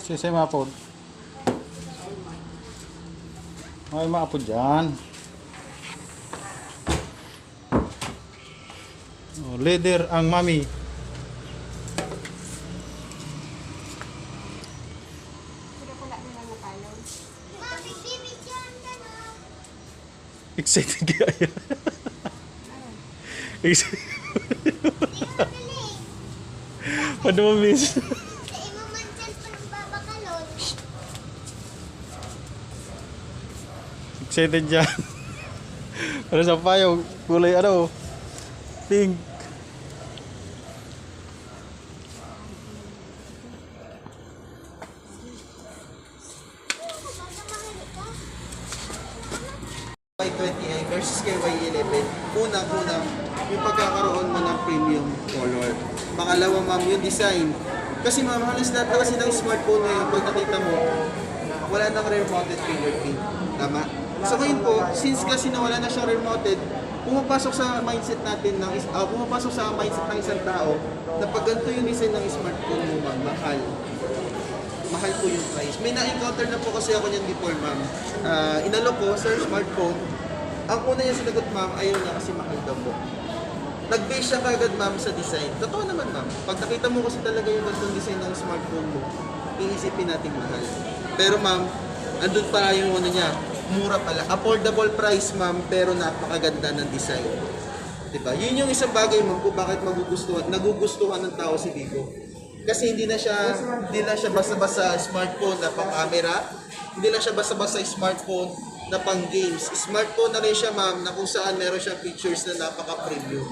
Sisay mapod. Ay, maapod dyan. Oh, leader ang mami. Excited kaya. Excited. Paano mo miss? Excited dyan. Ano sa payong? Kulay ano? Pink. Y20i versus kay Y11, unang-unang yung pagkakaroon mo ng premium color. Pangalawa ma'am, yung design. Kasi ma'am, halos lahat na kasi ng smartphone ngayon, pag nakita mo, wala nang rear-mounted fingerprint. Tama? So ngayon po, since kasi nawala na siyang rear-mounted, pumapasok sa mindset natin pumapasok sa mindset ng isang tao na pag ganito yung design ng smartphone mo ma'am, mahal po yung price. May na-encounter na po kasi ako niyan before, ma'am. Inalo ko, sir, smartphone. Ang una niya sinagot, ma'am, ayaw niya kasi mahal daw po. Nag-base siya kagad, ma'am, sa design. Totoo naman, ma'am. Pag nakita mo kasi talaga yung gantong design ng smartphone mo, iisipin natin mahal. Pero, ma'am, andun pala yung ano niya, mura pala. Affordable price, ma'am, pero napakaganda ng design. Diba? Yun yung isang bagay, ma'am, kung bakit nagugustuhan ng tao si Vivo. Kasi hindi na siya basta-basta smartphone na pang camera, hindi na siya basta-basta smartphone na pang games. Smartphone na rin siya, ma'am, na kung saan meron siyang features na napaka-premium.